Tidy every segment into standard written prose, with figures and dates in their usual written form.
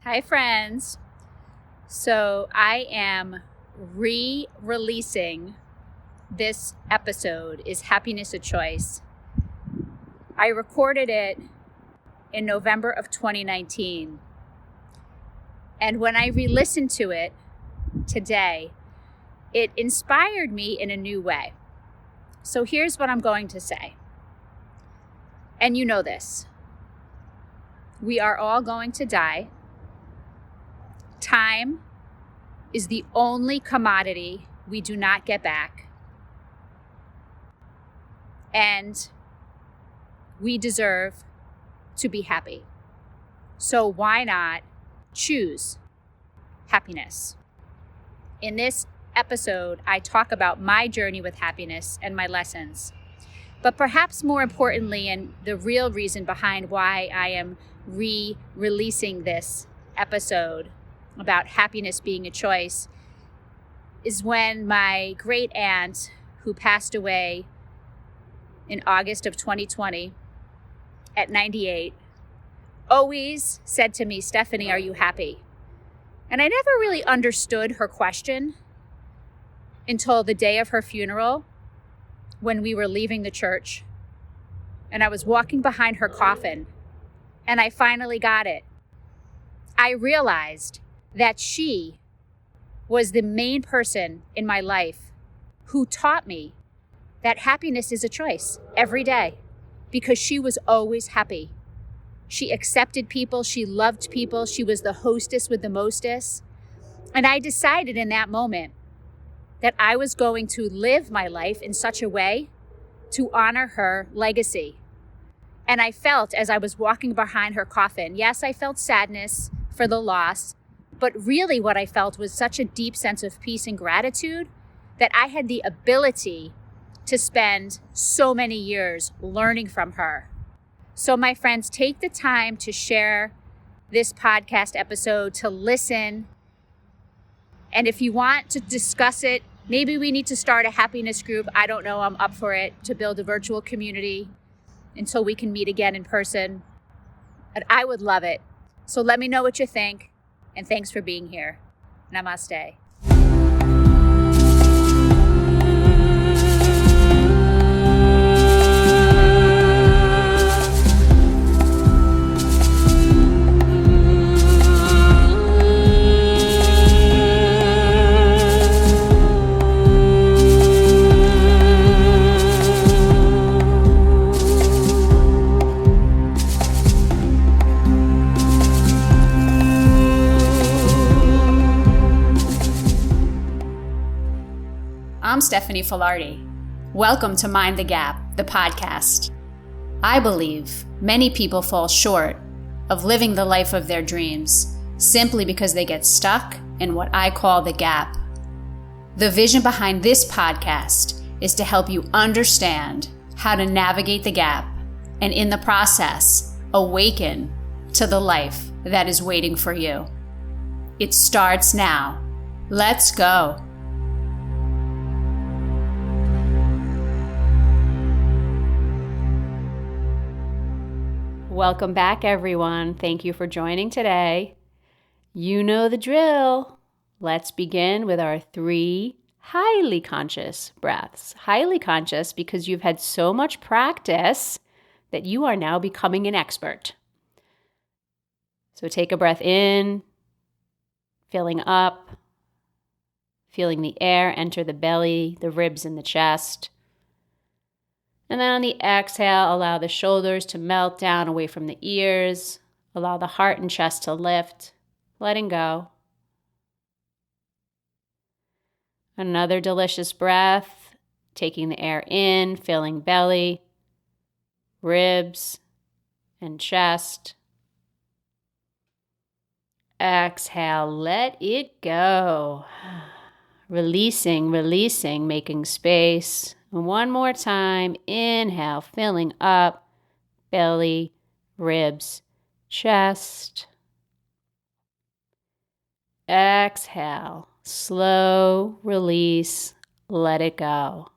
Hi, friends. So I am re-releasing this episode, Is Happiness a Choice? I recorded it in November of 2019. And when I re-listened to it today, it inspired me in a new way. So here's what I'm going to say. And you know this. We are all going to die. Time is the only commodity we do not get back. And we deserve to be happy. So why not choose happiness? In this episode, I talk about my journey with happiness and my lessons. But perhaps more importantly, and the real reason behind why I am re-releasing this episode about happiness being a choice is when my great aunt, who passed away in August of 2020 at 98, always said to me, "Stephanie, are you happy?" And I never really understood her question until the day of her funeral when we were leaving the church and I was walking behind her coffin and I finally got it. I realized that she was the main person in my life who taught me that happiness is a choice every day, because she was always happy. She accepted people, she loved people, she was the hostess with the mostest. And I decided in that moment that I was going to live my life in such a way to honor her legacy. And I felt, as I was walking behind her coffin, yes, I felt sadness for the loss, but really what I felt was such a deep sense of peace and gratitude that I had the ability to spend so many years learning from her. So my friends, take the time to share this podcast episode, to listen. And if you want to discuss it, maybe we need to start a happiness group. I don't know, I'm up for it, to build a virtual community until we can meet again in person. And I would love it. So let me know what you think. And thanks for being here. Namaste. I'm Stephanie Filardi. Welcome to Mind the Gap, the podcast. I believe many people fall short of living the life of their dreams simply because they get stuck in what I call the gap. The vision behind this podcast is to help you understand how to navigate the gap and in the process, awaken to the life that is waiting for you. It starts now. Let's go. Welcome back, everyone. Thank you for joining today. You know the drill. Let's begin with our 3 highly conscious breaths. Highly conscious because you've had so much practice that you are now becoming an expert. So take a breath in, filling up, feeling the air enter the belly, the ribs, and the chest. And then on the exhale, allow the shoulders to melt down away from the ears. Allow the heart and chest to lift, letting go. Another delicious breath, taking the air in, filling belly, ribs, and chest. Exhale, let it go. Releasing, making space. One more time, inhale, filling up, belly, ribs, chest. Exhale, slow release, let it go.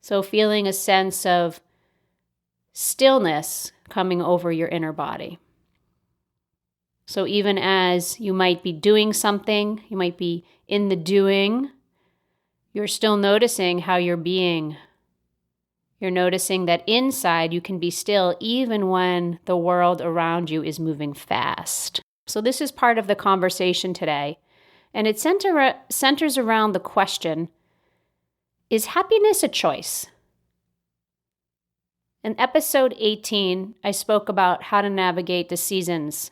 So feeling a sense of stillness coming over your inner body. So even as you might be doing something, you might be in the doing, you're still noticing how you're being. You're noticing that inside you can be still even when the world around you is moving fast. So this is part of the conversation today. And it centers around the question, is happiness a choice? In episode 18, I spoke about how to navigate the seasons.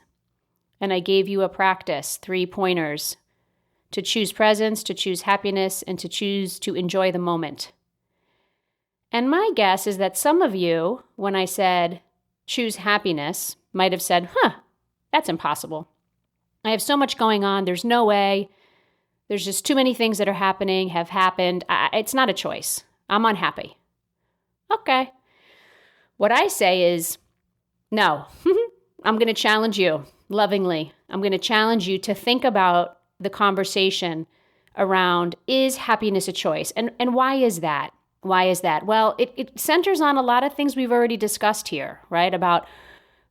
And I gave you a practice, 3 pointers, to choose presence, to choose happiness, and to choose to enjoy the moment. And my guess is that some of you, when I said choose happiness, might have said, that's impossible. I have so much going on. There's no way. There's just too many things that are happening, have happened. It's not a choice. I'm unhappy. Okay. What I say is, no, I'm going to challenge you lovingly. I'm going to challenge you to think about the conversation around, is happiness a choice? And why is that? Why is that? Well, it centers on a lot of things we've already discussed here, right? About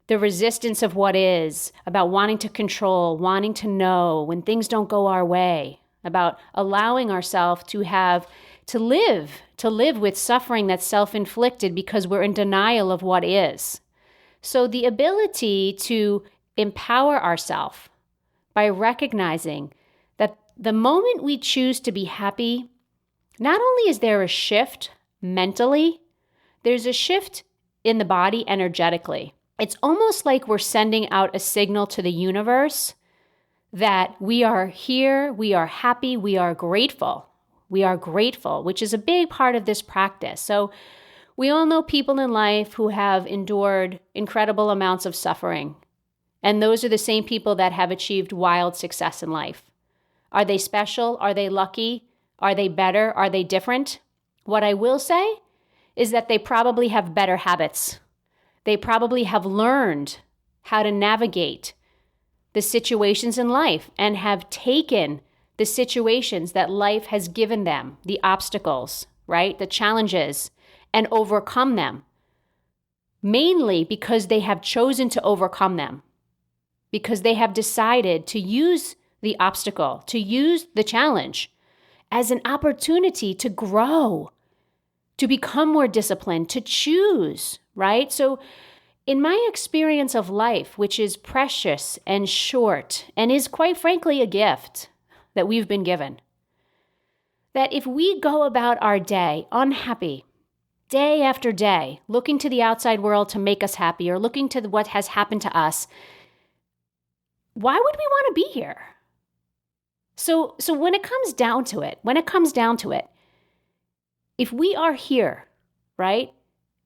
the resistance of what is, about wanting to control, wanting to know when things don't go our way, about allowing ourselves to live with suffering that's self-inflicted because we're in denial of what is. So the ability to empower ourselves by recognizing that the moment we choose to be happy, not only is there a shift mentally, there's a shift in the body energetically. It's almost like we're sending out a signal to the universe that we are here, we are happy, we are grateful. We are grateful, which is a big part of this practice. So we all know people in life who have endured incredible amounts of suffering. And those are the same people that have achieved wild success in life. Are they special? Are they lucky? Are they better? Are they different? What I will say is that they probably have better habits. They probably have learned how to navigate the situations in life and have taken the situations that life has given them, the obstacles, right? The challenges, and overcome them. Mainly because they have chosen to overcome them. Because they have decided to use the obstacle, to use the challenge as an opportunity to grow, to become more disciplined, to choose, right? So in my experience of life, which is precious and short and is quite frankly a gift that we've been given, that if we go about our day unhappy, day after day, looking to the outside world to make us happy or looking to what has happened to us, why would we want to be here? So when it comes down to it, if we are here, right?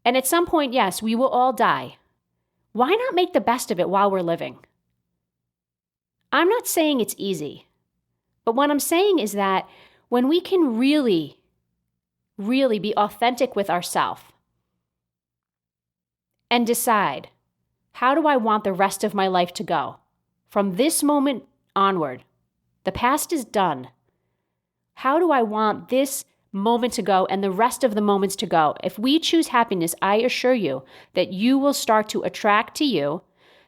And at some point, yes, we will all die. Why not make the best of it while we're living? I'm not saying it's easy, but what I'm saying is that when we can really, really be authentic with ourselves and decide, how do I want the rest of my life to go? From this moment onward, the past is done. How do I want this moment to go and the rest of the moments to go? If we choose happiness, I assure you that you will start to attract to you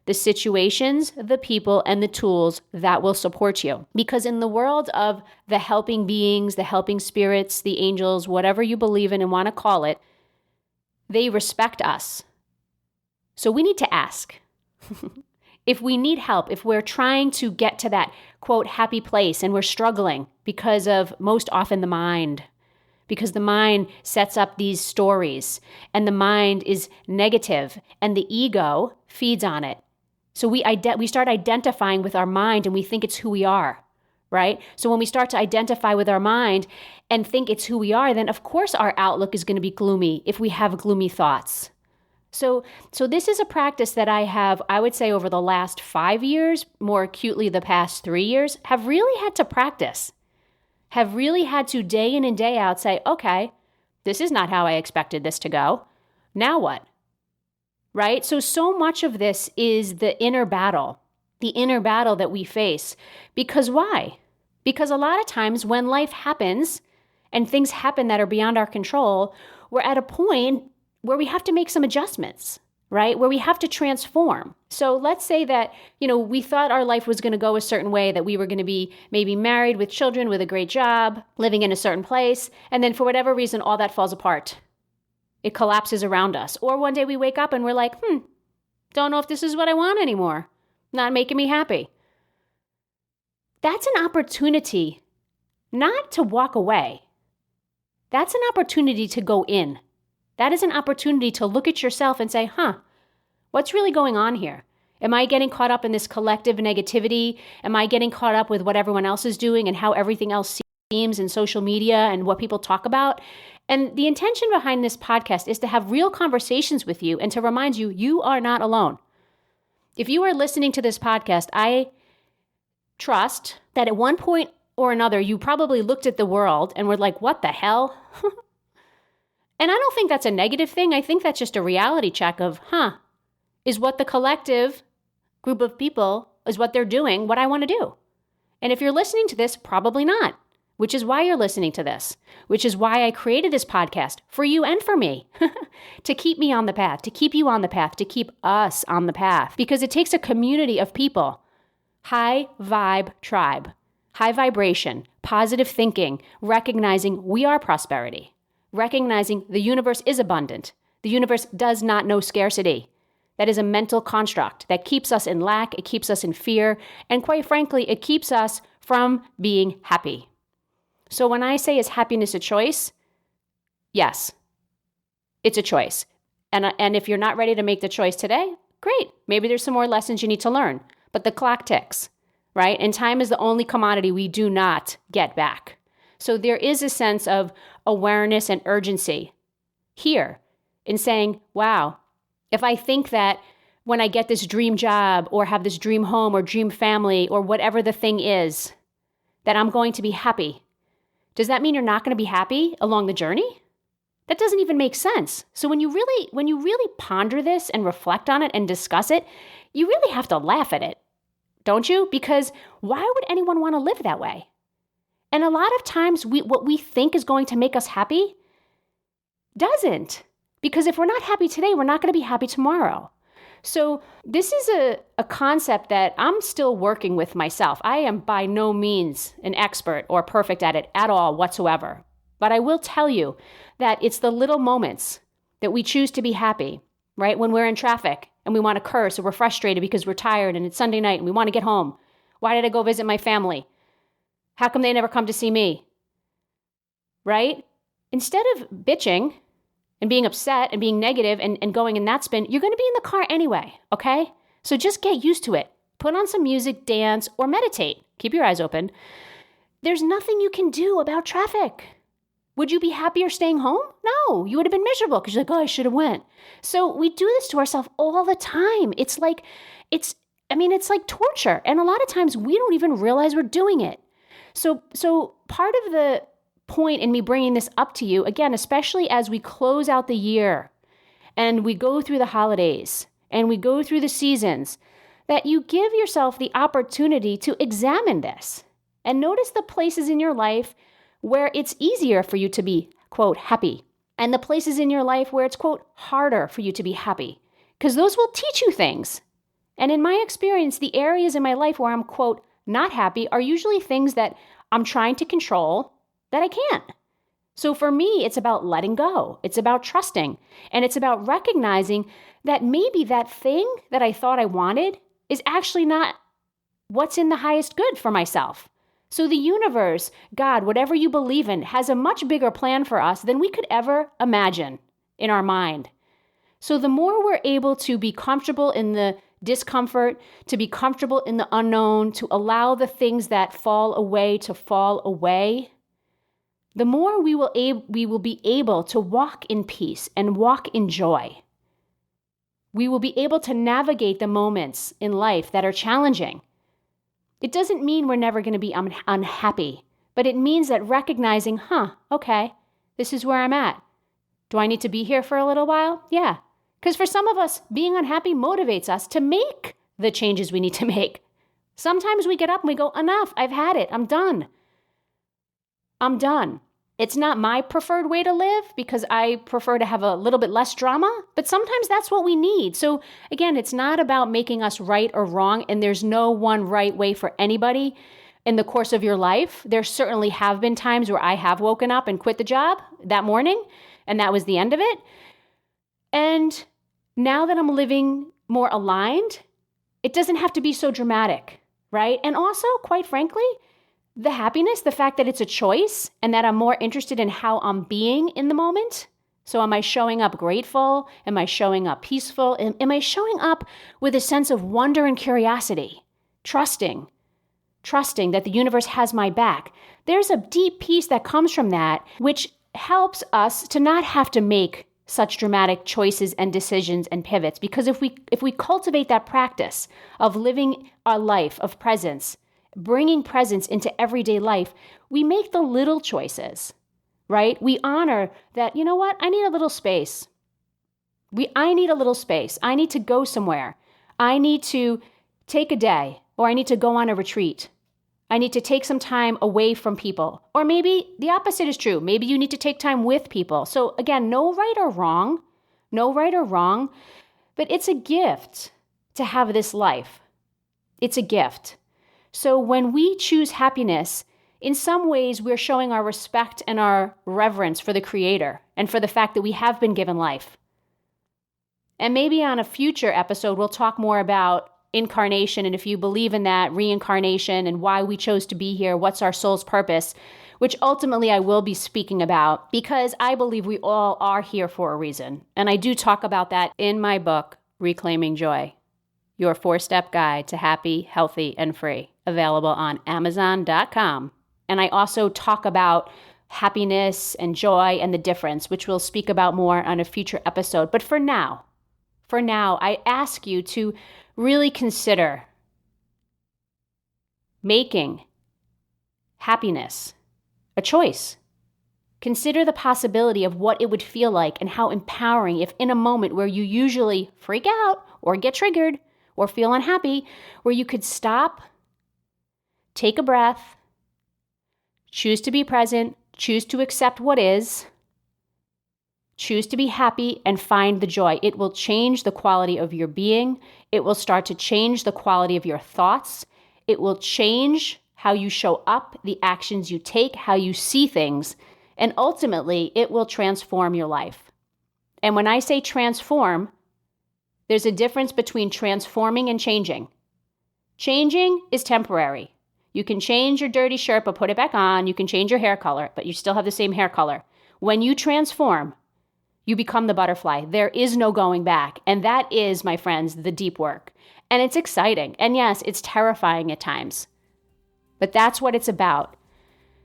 the situations, the people, and the tools that will support you. Because in the world of the helping beings, the helping spirits, the angels, whatever you believe in and want to call it, they respect us. So we need to ask. If we need help, if we're trying to get to that, quote, happy place and we're struggling because of most often the mind, because the mind sets up these stories and the mind is negative and the ego feeds on it. So we start identifying with our mind and we think it's who we are, right? So when we start to identify with our mind and think it's who we are, then of course our outlook is going to be gloomy if we have gloomy thoughts. So this is a practice that I have, I would say over the last 5 years, more acutely the past 3 years, have really had to practice, have really had to day in and day out say, okay, this is not how I expected this to go. Now what? Right? So much of this is the inner battle that we face. Because why? Because a lot of times when life happens and things happen that are beyond our control, we're at a point where we have to make some adjustments, right? Where we have to transform. So let's say that, we thought our life was going to go a certain way, that we were going to be maybe married with children, with a great job, living in a certain place. And then for whatever reason, all that falls apart. It collapses around us. Or one day we wake up and we're like, don't know if this is what I want anymore. Not making me happy. That's an opportunity not to walk away. That's an opportunity to go in. That is an opportunity to look at yourself and say, what's really going on here? Am I getting caught up in this collective negativity? Am I getting caught up with what everyone else is doing and how everything else seems in social media and what people talk about? And the intention behind this podcast is to have real conversations with you and to remind you, you are not alone. If you are listening to this podcast, I trust that at one point or another, you probably looked at the world and were like, what the hell? And I don't think that's a negative thing. I think that's just a reality check of, is what the collective group of people, is what they're doing, what I want to do? And if you're listening to this, probably not, which is why you're listening to this, which is why I created this podcast for you and for me, to keep me on the path, to keep you on the path, to keep us on the path, because it takes a community of people, high vibe tribe, high vibration, positive thinking, recognizing we are prosperity. Recognizing the universe is abundant. The universe does not know scarcity. That is a mental construct that keeps us in lack, it keeps us in fear, and quite frankly, it keeps us from being happy. So when I say is happiness a choice? Yes, it's a choice. And if you're not ready to make the choice today, great. Maybe there's some more lessons you need to learn. But the clock ticks, right? And time is the only commodity we do not get back. So there is a sense of awareness and urgency here in saying, wow, if I think that when I get this dream job or have this dream home or dream family or whatever the thing is, that I'm going to be happy, does that mean you're not going to be happy along the journey? That doesn't even make sense. So when you really ponder this and reflect on it and discuss it, you really have to laugh at it, don't you? Because why would anyone want to live that way? And a lot of times what we think is going to make us happy doesn't. Because if we're not happy today, we're not going to be happy tomorrow. So this is a concept that I'm still working with myself. I am by no means an expert or perfect at it at all whatsoever. But I will tell you that it's the little moments that we choose to be happy, right? When we're in traffic and we want to curse or we're frustrated because we're tired and it's Sunday night and we want to get home. Why did I go visit my family? How come they never come to see me? Right? Instead of bitching and being upset and being negative and going in that spin, you're going to be in the car anyway, okay? So just get used to it. Put on some music, dance, or meditate. Keep your eyes open. There's nothing you can do about traffic. Would you be happier staying home? No, you would have been miserable because you're like, I should have went. So we do this to ourselves all the time. It's like torture. And a lot of times we don't even realize we're doing it. So part of the point in me bringing this up to you, again, especially as we close out the year and we go through the holidays and we go through the seasons, that you give yourself the opportunity to examine this and notice the places in your life where it's easier for you to be, quote, happy, and the places in your life where it's, quote, harder for you to be happy, because those will teach you things. And in my experience, the areas in my life where I'm, quote, not happy are usually things that I'm trying to control that I can't. So for me, it's about letting go. It's about trusting. And it's about recognizing that maybe that thing that I thought I wanted is actually not what's in the highest good for myself. So the universe, God, whatever you believe in, has a much bigger plan for us than we could ever imagine in our mind. So the more we're able to be comfortable in the discomfort, to be comfortable in the unknown, to allow the things that fall away to fall away, the more we will be able to walk in peace and walk in joy. We will be able to navigate the moments in life that are challenging. It doesn't mean we're never going to be unhappy, but it means that recognizing, okay, this is where I'm at. Do I need to be here for a little while? Yeah. Because for some of us, being unhappy motivates us to make the changes we need to make. Sometimes we get up and we go, enough, I've had it, I'm done. It's not my preferred way to live because I prefer to have a little bit less drama, but sometimes that's what we need. So again, it's not about making us right or wrong, and there's no one right way for anybody in the course of your life. There certainly have been times where I have woken up and quit the job that morning, and that was the end of it. And now that I'm living more aligned, it doesn't have to be so dramatic, right? And also, quite frankly, the happiness, the fact that it's a choice and that I'm more interested in how I'm being in the moment. So am I showing up grateful? Am I showing up peaceful? Am I showing up with a sense of wonder and curiosity? Trusting that the universe has my back. There's a deep peace that comes from that, which helps us to not have to make such dramatic choices and decisions and pivots. Because if we cultivate that practice of living our life of presence, bringing presence into everyday life, we make the little choices, right? We honor that, you know what? I need a little space. I need a little space. I need to go somewhere. I need to take a day, or I need to go on a retreat. I need to take some time away from people. Or maybe the opposite is true. Maybe you need to take time with people. So again, no right or wrong, but it's a gift to have this life. It's a gift. So when we choose happiness, in some ways we're showing our respect and our reverence for the Creator and for the fact that we have been given life. And maybe on a future episode, we'll talk more about incarnation, and if you believe in that, reincarnation, and why we chose to be here, what's our soul's purpose, which ultimately I will be speaking about because I believe we all are here for a reason. And I do talk about that in my book, Reclaiming Joy, your 4-step guide to happy, healthy, and free, available on Amazon.com. And I also talk about happiness and joy and the difference, which we'll speak about more on a future episode. But for now, I ask you to really consider making happiness a choice. Consider the possibility of what it would feel like and how empowering if in a moment where you usually freak out or get triggered or feel unhappy, where you could stop, take a breath, choose to be present, choose to accept what is, choose to be happy, and find the joy. It will change the quality of your being. It will start to change the quality of your thoughts. It will change how you show up, the actions you take, how you see things, and ultimately it will transform your life. And when I say transform, there's a difference between transforming and changing. Changing is temporary. You can change your dirty shirt but put it back on. You can change your hair color, but you still have the same hair color. When you transform, you become the butterfly. There is no going back. And that is, my friends, the deep work. And it's exciting. And yes, it's terrifying at times. But that's what it's about.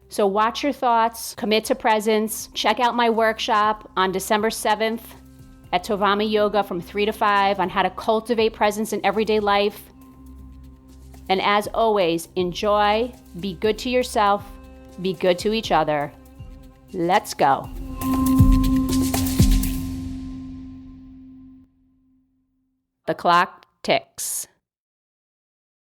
So watch your thoughts, commit to presence, check out my workshop on December 7th at Tovami Yoga from 3 to 5 on how to cultivate presence in everyday life. And as always, enjoy, be good to yourself, be good to each other. Let's go. The clock ticks.